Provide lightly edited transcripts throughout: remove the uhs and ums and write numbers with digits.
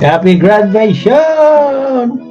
Happy graduation!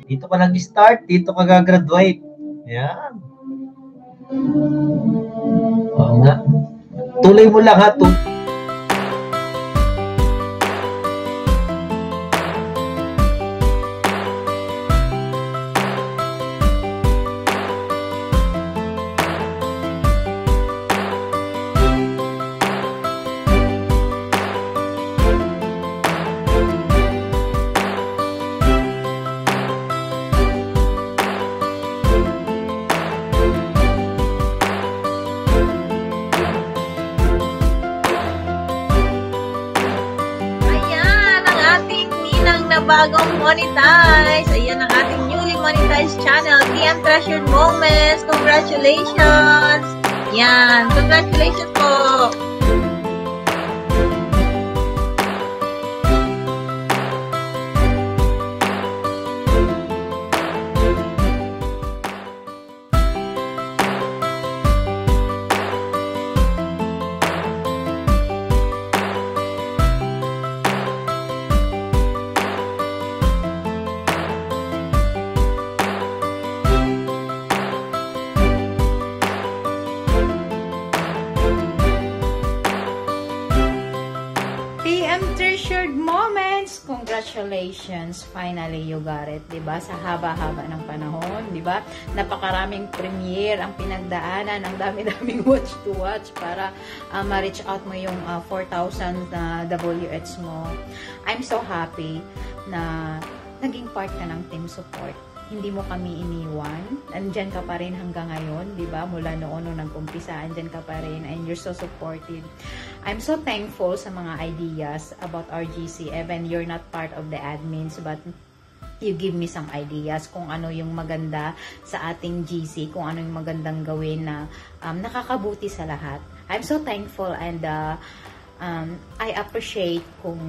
Dito ka nag-start, dito ka gagraduate. Yan. Oo nga. Tuloy mo lang ha. Bagong monetize. Ayan ang ating newly monetized channel, TM Treasured Moments. Congratulations! Yan, congratulations po! Treasured Moments, congratulations, finally you got it, diba? Sa haba-haba ng panahon, diba? Napakaraming premiere ang pinagdaanan, ang dami-daming watch to watch para ma-reach out mo yung 4,000 na WH mo. I'm so happy na naging part ka ng team support. Hindi mo kami iniwan. Andyan ka pa rin hanggang ngayon, di ba? Mula noon nung nag-umpisa, andyan ka pa rin and you're so supportive. I'm so thankful sa mga ideas about RGC. Even you're not part of the admins, but you give me some ideas kung ano yung maganda sa ating GC, kung ano yung magandang gawin na nakakabuti sa lahat. I'm so thankful and I appreciate kung,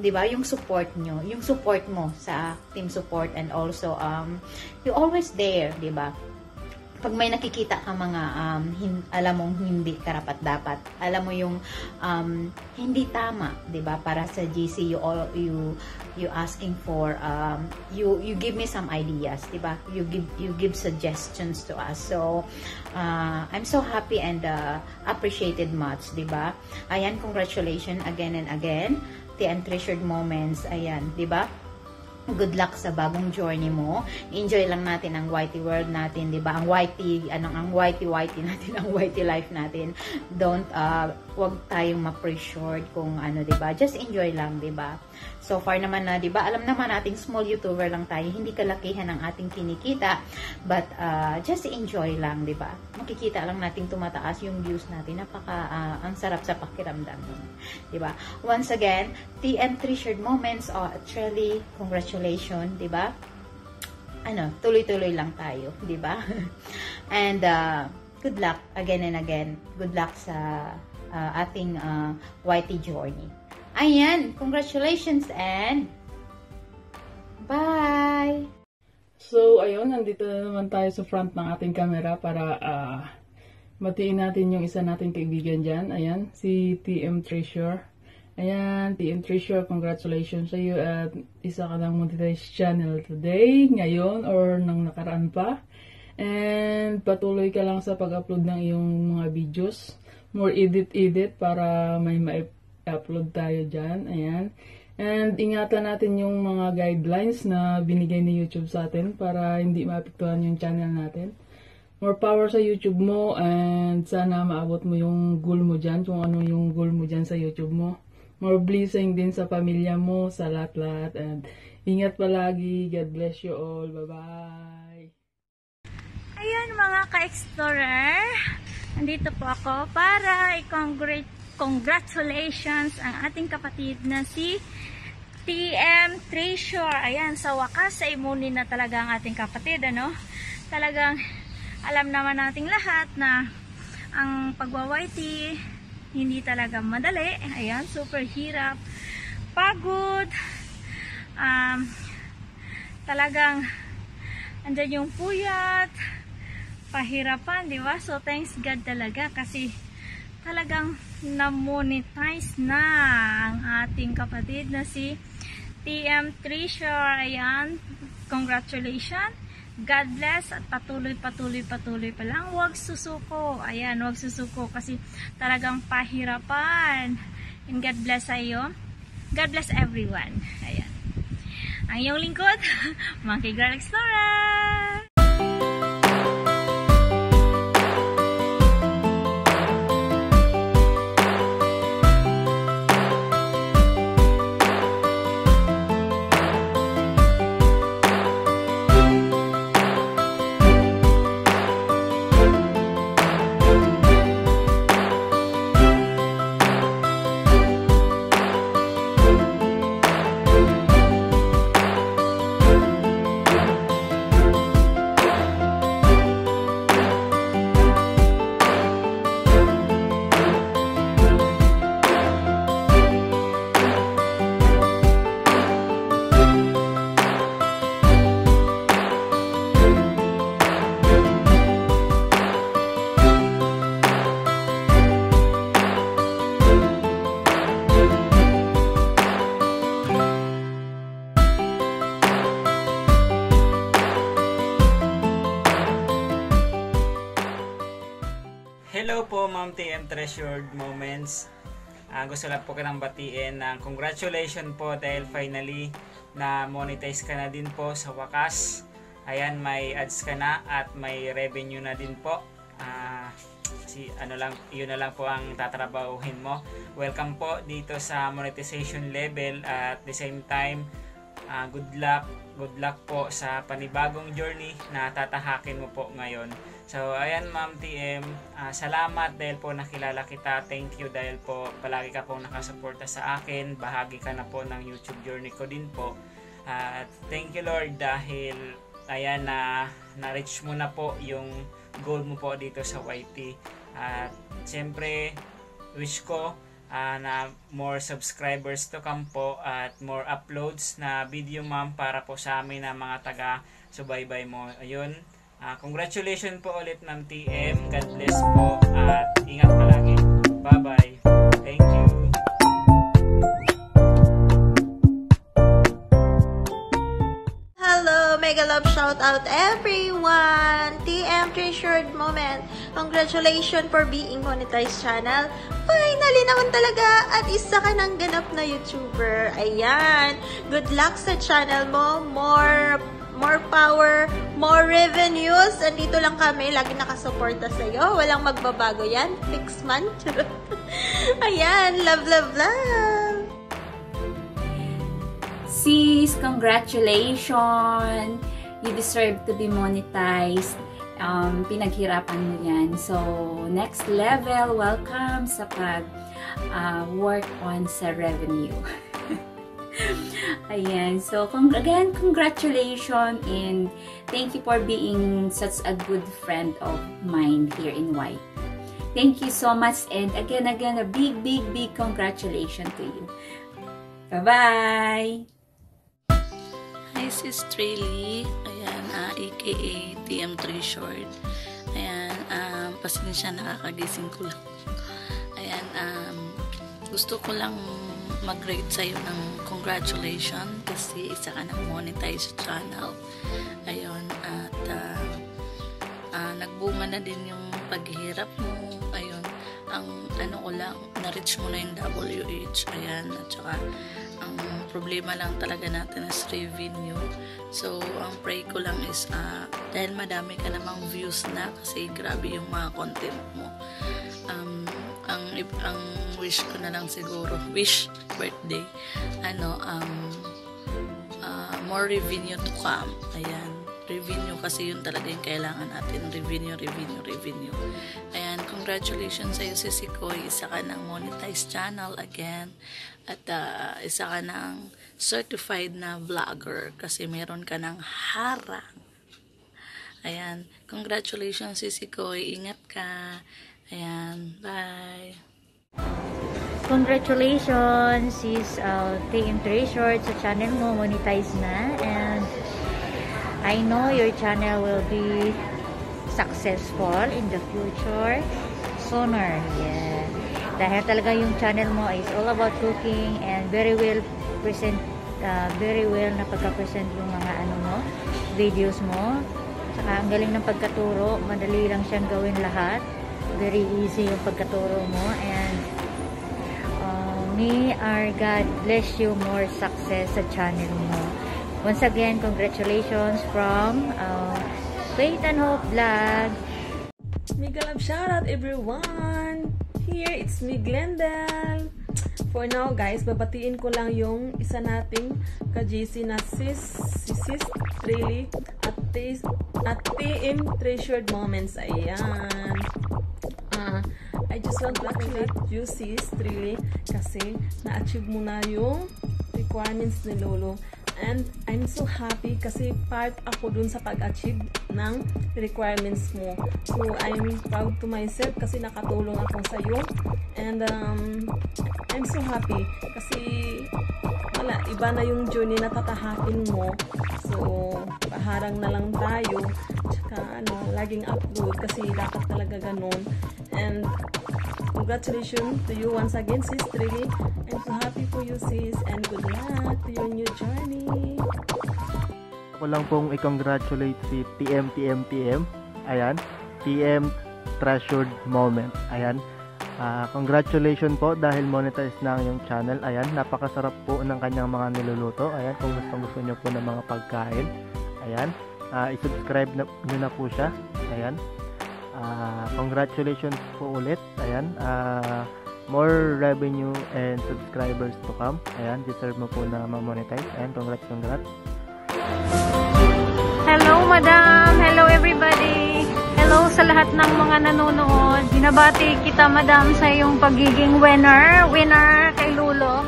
di ba, yung support nyo, yung support mo sa team support and also, you always there, di ba? Pag may nakikita ka mga, alam mong hindi karapat-dapat, alam mo yung hindi tama, di ba? Para sa GC, you asking for, you give me some ideas, di ba? You give suggestions to us. So, I'm so happy and appreciated much, di ba? Ayan, congratulations again and again. TM Treasured Moments, ayan, di ba? Good luck sa bagong journey mo. Enjoy lang natin ang YT world natin, 'di ba? Ang YT, ang YT natin, ang YT life natin. Don't wag tayong ma-pressured kung ano, 'di ba? Just enjoy lang, 'di ba? So far naman na, 'di ba? Alam naman nating small YouTuber lang tayo, hindi kalakihan ang ating kinikita, but just enjoy lang, 'di ba? Makikita lang nating tumataas yung views natin. Ang sarap sa pakiramdam, 'di ba? Once again, TM Treasured Moments, truly congratulations, 'di ba? Ano, tuloy-tuloy lang tayo, 'di ba? And good luck again and again. Good luck sa ating YT journey. Ayan, congratulations and bye! So, ayun, nandito na naman tayo sa front ng ating camera para matiin natin yung isa nating kaibigan dyan. Ayan, si TM Treasure. Ayan, TM Treasure, congratulations sa iyo at isa ka ng monetized channel today, ngayon, or nang nakaraan pa. And patuloy ka lang sa pag-upload ng iyong mga videos. More edit para may upload tayo dyan. Ayan. And ingatan natin yung mga guidelines na binigay ni YouTube sa atin para hindi maapektuhan yung channel natin. More power sa YouTube mo and sana maabot mo yung goal mo dyan, kung ano yung goal mo dyan sa YouTube mo. More blessing din sa pamilya mo, sa lahat-lahat. And ingat palagi. God bless you all. Bye-bye. Ayan mga ka-explorer. Nandito po ako para congratulations ang ating kapatid na si TM Treasure. Ayan, sa wakas, sa imunin na talaga ang ating kapatid, ano? Talagang alam naman nating lahat na ang pagwa-YT hindi talaga madali. Ayan, super hirap. Pagod. Talagang andyan yung puyat. Pahirapan, di ba? So, thanks God talaga kasi talagang na-monetize na ang ating kapatid na si TM Treasure. Ayan, congratulations. God bless at patuloy pa lang. Huwag susuko. Ayan, huwag susuko kasi talagang pahirapan. And God bless sa iyo. God bless everyone. Ayan. Ang iyong lingkod, Monkey Girl Explorer. Hello po Ma'am TM Treasured Moments. Gusto lang po kanang batiin ng congratulations po dahil finally na monetize ka na din po sa wakas. Ayan, may ads ka na at may revenue na din po. Yun na lang po ang tatrabahuhin mo. Welcome po dito sa monetization level at the same time good luck po sa panibagong journey na tatahakin mo po ngayon. So ayan Ma'am TM, salamat dahil po nakilala kita. Thank you dahil po palagi ka pong nakasuporta sa akin. Bahagi ka na po ng YouTube journey ko din po. Thank you Lord dahil ayan na-reach mo na po yung goal mo po dito sa YT. At siyempre wish ko na more subscribers to come po at more uploads na video Ma'am para po sa amin na mga taga-subaybay mo. Ayun. Congratulations po ulit Ma'am TM. God bless po at ingat palagi. Bye-bye. Thank you. Hello, mega love shout out everyone. TM Treasured Moment. Congratulations for being monetized channel. Finally naman talaga at isa ka ng ganap na YouTuber. Ayan. Good luck sa channel mo. More power, more revenues. Andito lang kami, lagi nakasuporta sa iyo. Walang magbabago yan. Fix man. Ayan, love. Sis, congratulations! You deserve to be monetized. Pinaghirapan mo yan. So, next level, welcome sa work on sa revenue. Ayan. So, again, congratulations and thank you for being such a good friend of mine here in White. Thank you so much and again, a big congratulations to you. Bye-bye! Hi, Sis Trely. Ayan, aka TM Treasured. Ayan, pasensya nakakagising ko lang. Ayan, gusto ko lang mag-rate sa'yo ng congratulations kasi isa ka ng monetized channel. Ayun, at nagbunga na din yung paghihirap mo. Ayun, ang ano ko lang, na-reach mo na yung WH. Ayan, at saka ang problema lang talaga natin is revenue. So, ang pray ko lang is dahil madami ka namang views na kasi grabe yung mga content mo. Ang wish ko na lang siguro, birthday, more revenue to come. Ayan, revenue kasi yun talaga yung kailangan natin. Revenue. Ayan, congratulations sa iyo, Sisi Koy. Isa ka ng monetized channel again. At isa ka ng certified na vlogger kasi meron ka ng harang. Ayan, congratulations, Sisi Koy. Ingat ka. Ayan, bye. Congratulations, sis TM Treasured sa channel mo, monetize na, and I know your channel will be successful in the future sooner. Yeah. Dahil talaga yung channel mo is all about cooking and very well na pagka-present yung mga videos mo. Tsaka ang galing ng pagkaturo, madali lang siyang gawin lahat. Very easy yung pagkaturo mo, and God bless you, more success sa channel mo. Once again, congratulations from Faith and Hope Vlog. Mega love shoutout everyone! Here, it's me Glendale. For now guys, babatiin ko lang yung isa nating ka-GC na si Sis Trilly at TM Treasured Moments. Ayan. I just want to congratulate you, Sis Trilly, kasi na-achieve mo na yung requirements ni Lolo. And I'm so happy kasi part ako dun sa pag-achieve ng requirements mo. So, I'm proud to myself kasi nakatulong ako sa iyo. And I'm so happy kasi iba na yung journey na tatahakin mo. So, paharang na lang tayo. Tsaka, laging upload kasi dapat talaga ganun. And congratulations to you once again, Sis Trilly. I'm so happy for you, sis, and good luck to your new journey. Ako lang pong i-congratulate si TM. Ayan, TM Treasured Moment. Ayan, congratulations po dahil monetize na ang iyong channel. Ayan, napakasarap po ng kanyang mga niluluto. Ayan, kung gusto nyo po ng mga pagkain. Ayan, i-subscribe nyo na po siya. Ayan, congratulations po ulit. Ayan, more revenue and subscribers to come. Ayan, deserve mo po na ma-monetize. Ayan, congrats. Hello madam, hello everybody, hello sa lahat ng mga nanonood. Binabati kita madam sa iyong pagiging winner kay Lolo.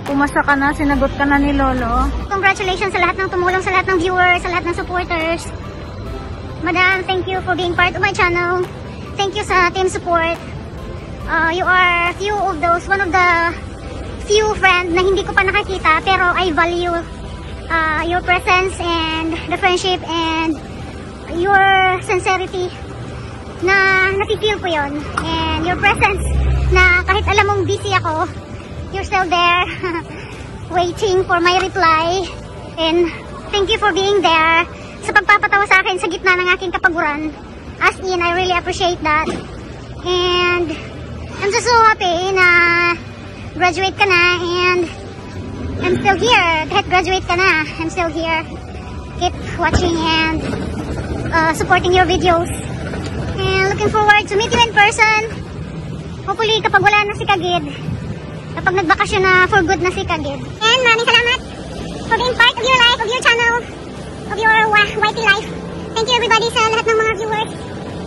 Pumasa ka na, sinagot ka na ni Lolo. Congratulations sa lahat ng tumulong, sa lahat ng viewers, sa lahat ng supporters. Madam, thank you for being part of my channel. Thank you sa team support. You are one of the few friends na hindi ko pa nakakita, pero I value your presence and the friendship and your sincerity na nafe-feel ko yon, and your presence na kahit alam mong busy ako, you're still there waiting for my reply. And thank you for being there sa pagpapatawa sa akin sa gitna ng aking kapaguran. As in, I really appreciate that. And I'm just so happy na graduate ka na, and I'm still here. Kahit graduate ka na, I'm still here. Keep watching and supporting your videos. And looking forward to meet you in person. Hopefully, kapag wala na si Kagid, kapag nagbakasyon na for good na si Kagid. And maraming salamat for being part of your life, of your channel, of your YT life. Thank you everybody sa lahat ng mga viewers,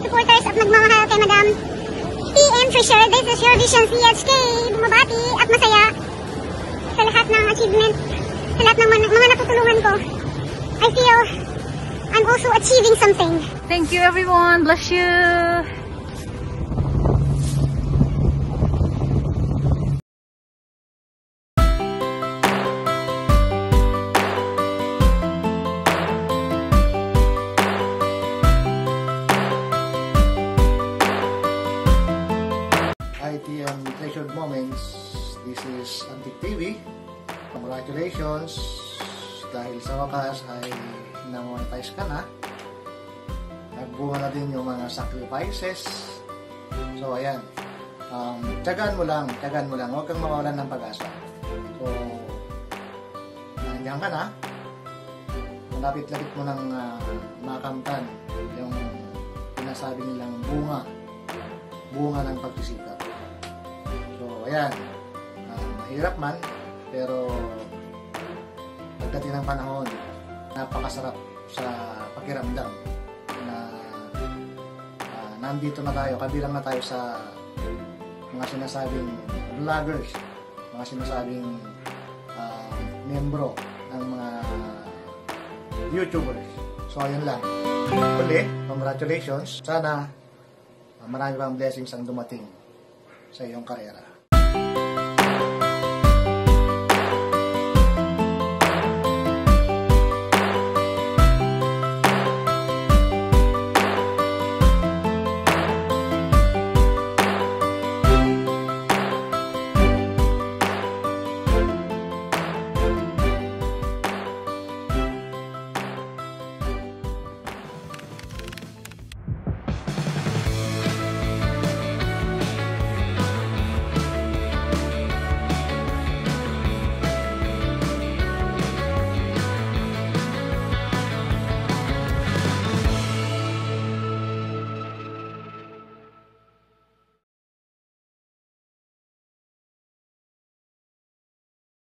supporters at nagmamahal kay Madam TM Treasure. This is your Vision CHK. Bumabati at masaya sa lahat ng achievement, sa lahat ng mga natutulungan ko. I feel I'm also achieving something. Thank you everyone. Bless you. TM Treasured Moments. This is Antique TV. Congratulations dahil sa wakas ay na-monetize ka na. Nagbunga na din yung mga sacrifices. So ayan, tiyagaan mo lang, huwag kang mawalan ng pag-asa. So nandiyan ka na, malapit-lapit mo ng makamtan yung pinasabi nilang bunga ng pagsisikap. So ayan, mahirap man, pero pagdating ng panahon, napakasarap sa pakiramdam na nandito na tayo, kabilang na tayo sa mga sinasabing vloggers, mga sinasabing membro ng mga YouTubers. So ayun lang. Uli, congratulations. Sana marami pang blessings ang dumating sa iyong karera.